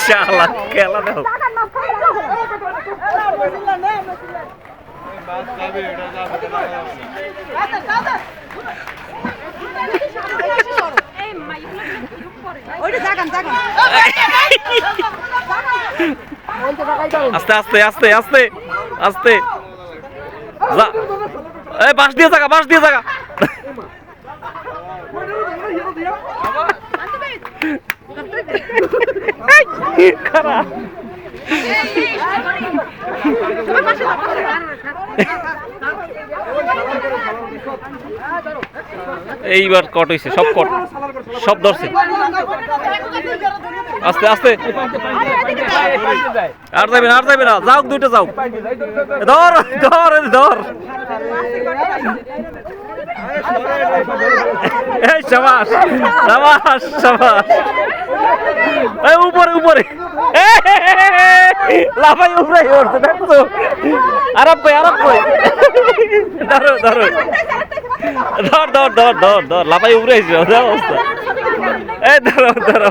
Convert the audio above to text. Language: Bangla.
শালা খেলা দাও আস্তে আস্তে আস্তে আস্তে আস্তে বাঁশ দিয়ে থাকা বাঁশ দিয়ে থাকা খারাপ এইবার কট হইছে সব কট সব ধরছে আস্তে আস্তে আর যাবে না যাও দুইটা যাও ধর ধর ধর এই শাবাশ শাবাশ শাবাশ এই উপরে উপরে লাফাই উপরে উঠছে দেখছো আরব কই ধরো ধরো ধর ধর ধর ধর ধর লাফাই উপরে এসে অবস্থা এই ধরো ধরো